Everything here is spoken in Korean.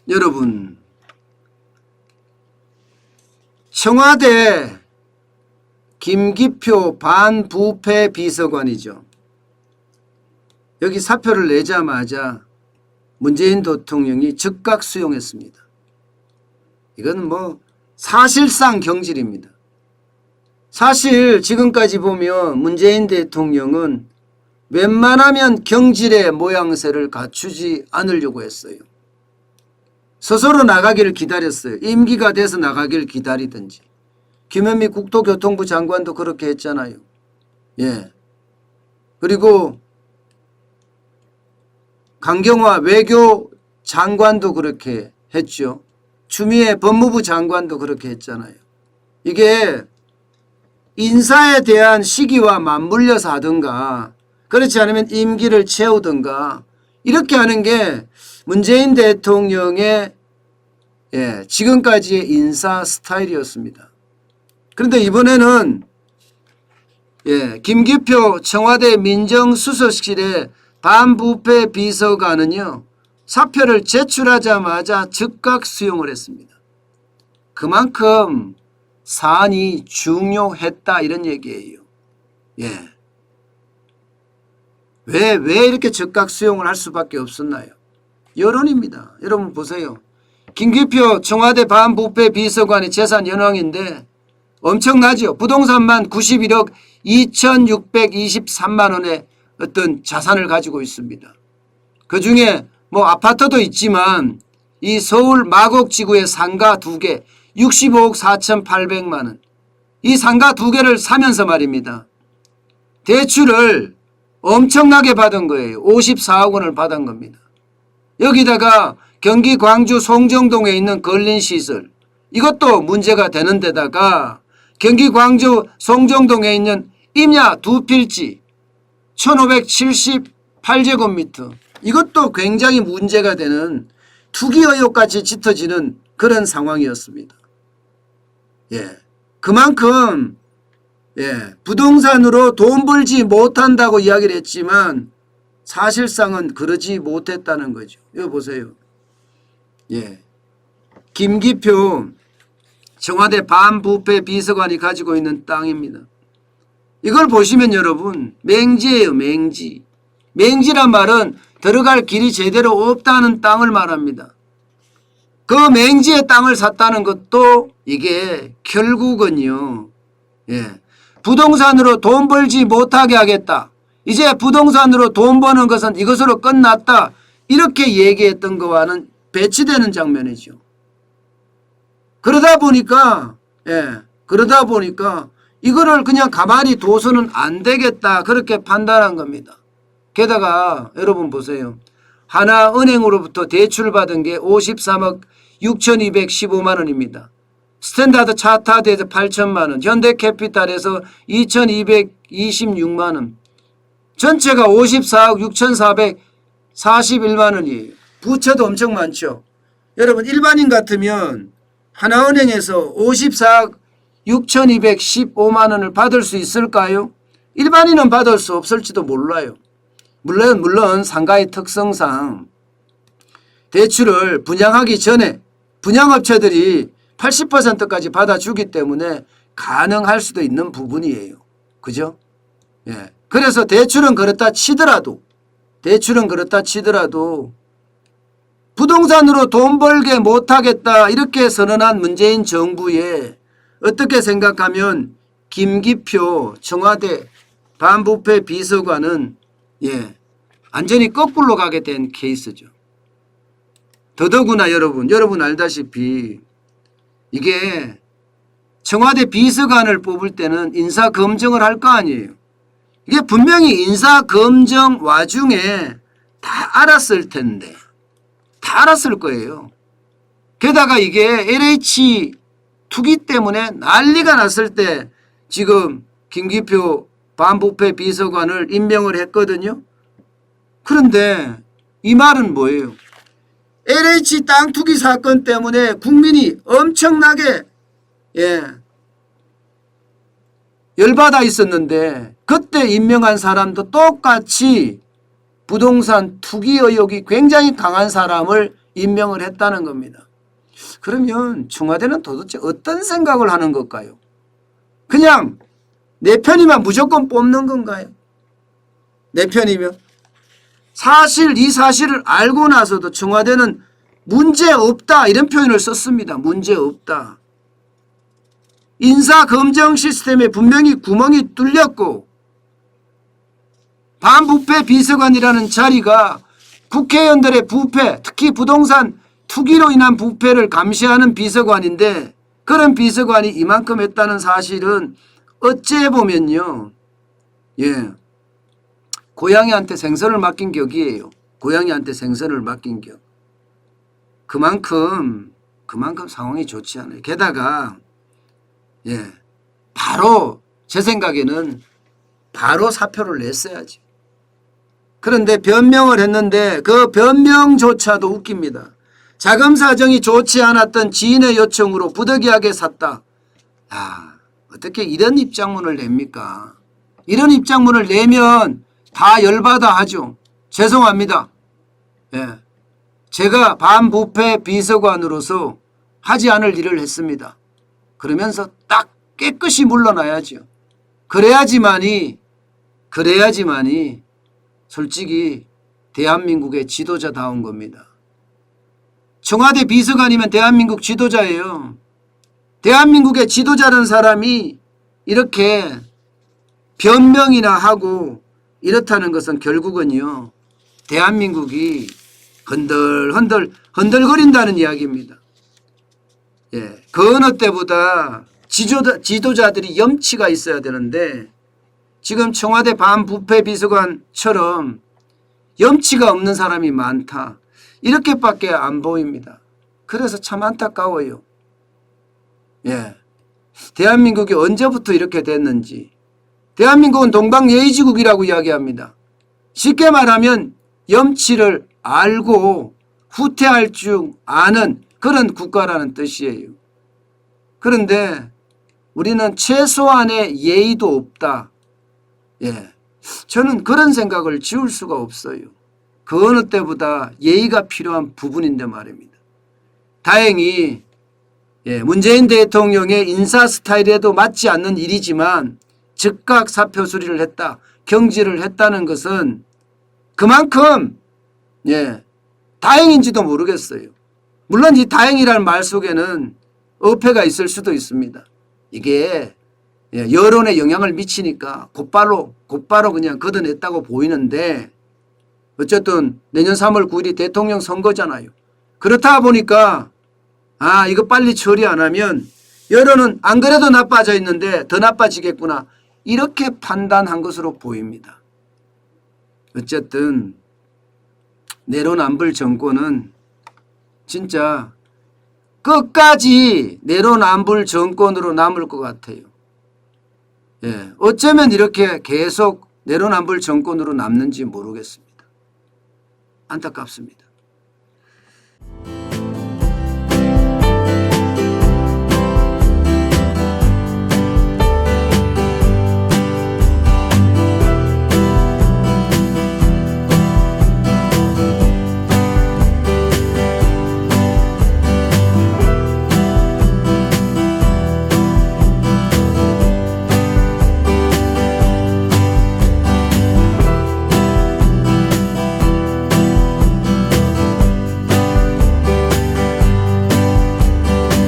여러분, 청와대 김기표 반부패 비서관이죠. 여기 사표를 내자마자 문재인 대통령이 즉각 수용했습니다. 이건 뭐 사실상 경질입니다. 사실 지금까지 보면 문재인 대통령은 웬만하면 경질의 모양새를 갖추지 않으려고 했어요. 스스로 나가기를 기다렸어요. 임기가 돼서 나가기를 기다리든지. 김현미 국토교통부 장관도 그렇게 했잖아요. 예. 그리고 강경화 외교 장관도 그렇게 했죠. 추미애 법무부 장관도 그렇게 했잖아요. 이게 인사에 대한 시기와 맞물려서 하든가 그렇지 않으면 임기를 채우든가 이렇게 하는 게 문재인 대통령의 지금까지의 인사 스타일이었습니다. 그런데 이번에는 김기표 청와대 민정수석실의 반부패 비서관은요, 사표를 제출하자마자 즉각 수용을 했습니다. 그만큼 사안이 중요했다 이런 얘기예요. 왜 이렇게 즉각 수용을 할 수밖에 없었나요? 여론입니다. 여러분 보세요. 김기표 청와대 반부패 비서관의 재산 연황인데 엄청나죠. 부동산만 91억 2623만 원의 어떤 자산을 가지고 있습니다. 그중에 뭐 아파트도 있지만 이 서울 마곡지구의 상가 2개 65억 4,800만 원. 이 상가 2개를 사면서 말입니다. 대출을 엄청나게 받은 거예요. 54억 원을 받은 겁니다. 여기다가 경기 광주 송정동에 있는 걸린시설 이것도 문제가 되는 데다가 경기 광주 송정동에 있는 임야 2필지 1578제곱미터 이것도 굉장히 문제가 되는 투기 의혹까지 짙어지는 그런 상황이었습니다. 그만큼 부동산으로 돈 벌지 못한다고 이야기를 했지만 사실상은 그러지 못했다는 거죠. 이거 보세요. 김기표 청와대 반부패 비서관이 가지고 있는 땅입니다. 이걸 보시면 여러분 맹지예요. 맹지. 맹지란 말은 들어갈 길이 제대로 없다는 땅을 말합니다. 그 맹지의 땅을 샀다는 것도 이게 결국은요. 부동산으로 돈 벌지 못하게 하겠다. 이제 부동산으로 돈 버는 것은 이것으로 끝났다. 이렇게 얘기했던 것과는 배치되는 장면이죠. 그러다 보니까 이거를 그냥 가만히 둬서는 안 되겠다. 그렇게 판단한 겁니다. 게다가 여러분 보세요. 하나은행으로부터 대출받은 게 53억 6,215만 원입니다. 스탠다드 차타드에서 8천만 원, 현대캐피탈에서 2,226만 원, 전체가 54억 6,441만 원이에요. 부채도 엄청 많죠. 여러분 일반인 같으면 하나은행에서 54억 6,215만 원을 받을 수 있을까요? 일반인은 받을 수 없을지도 몰라요. 물론 상가의 특성상 대출을 분양하기 전에 분양업체들이 80%까지 받아주기 때문에 가능할 수도 있는 부분이에요. 그죠? 그래서 대출은 그렇다 치더라도 부동산으로 돈 벌게 못하겠다 이렇게 선언한 문재인 정부에 어떻게 생각하면 김기표 청와대 반부패 비서관은 완전히 거꾸로 가게 된 케이스죠. 더더구나 여러분 알다시피 이게 청와대 비서관을 뽑을 때는 인사검증을 할 거 아니에요. 이게 분명히 인사검증 와중에 다 알았을 텐데 다 알았을 거예요. 게다가 이게 LH 투기 때문에 난리가 났을 때 지금 김기표 반부패 비서관을 임명을 했거든요. 그런데 이 말은 뭐예요? LH 땅 투기 사건 때문에 국민이 엄청나게 열받아 있었는데 그때 임명한 사람도 똑같이 부동산 투기 의혹이 굉장히 강한 사람을 임명을 했다는 겁니다. 그러면 청와대는 도대체 어떤 생각을 하는 걸까요? 그냥 내 편이면 무조건 뽑는 건가요? 내 편이면? 사실 이 사실을 알고 나서도 청와대는 문제없다 이런 표현을 썼습니다. 문제없다. 인사검증 시스템에 분명히 구멍이 뚫렸고 반부패 비서관이라는 자리가 국회의원들의 부패, 특히 부동산 투기로 인한 부패를 감시하는 비서관인데 그런 비서관이 이만큼 했다는 사실은 어째 보면요. 고양이한테 생선을 맡긴 격이에요. 고양이한테 생선을 맡긴 격. 그만큼 상황이 좋지 않아요. 게다가 바로 제 생각에는 바로 사표를 냈어야지. 그런데 변명을 했는데 그 변명조차도 웃깁니다. 자금 사정이 좋지 않았던 지인의 요청으로 부득이하게 샀다. 어떻게 이런 입장문을 냅니까? 이런 입장문을 내면 다 열받아 하죠. 죄송합니다. 제가 반부패 비서관으로서 하지 않을 일을 했습니다. 그러면서 딱 깨끗이 물러나야죠. 그래야지만이 솔직히 대한민국의 지도자다운 겁니다. 청와대 비서관이면 대한민국 지도자예요. 대한민국의 지도자라는 사람이 이렇게 변명이나 하고 이렇다는 것은 결국은요. 대한민국이 흔들거린다는 이야기입니다. 그 어느 때보다 지도자들이 염치가 있어야 되는데 지금 청와대 반부패 비서관처럼 염치가 없는 사람이 많다. 이렇게밖에 안 보입니다. 그래서 참 안타까워요. 대한민국이 언제부터 이렇게 됐는지. 대한민국은 동방예의지국이라고 이야기합니다. 쉽게 말하면 염치를 알고 후퇴할 줄 아는 그런 국가라는 뜻이에요. 그런데 우리는 최소한의 예의도 없다. 저는 그런 생각을 지울 수가 없어요. 그 어느 때보다 예의가 필요한 부분인데 말입니다. 다행히 문재인 대통령의 인사 스타일에도 맞지 않는 일이지만 즉각 사표 수리를 했다. 경질을 했다는 것은 그만큼 다행인지도 모르겠어요. 물론 이 다행이라는 말 속에는 어폐가 있을 수도 있습니다. 이게 여론에 영향을 미치니까 곧바로 그냥 걷어냈다고 보이는데 어쨌든 내년 3월 9일이 대통령 선거잖아요. 그렇다 보니까 이거 빨리 처리 안 하면 여론은 안 그래도 나빠져 있는데 더 나빠지겠구나. 이렇게 판단한 것으로 보입니다. 어쨌든 내로남불 정권은 진짜 끝까지 내로남불 정권으로 남을 것 같아요. 어쩌면 이렇게 계속 내로남불 정권으로 남는지 모르겠습니다. 안타깝습니다.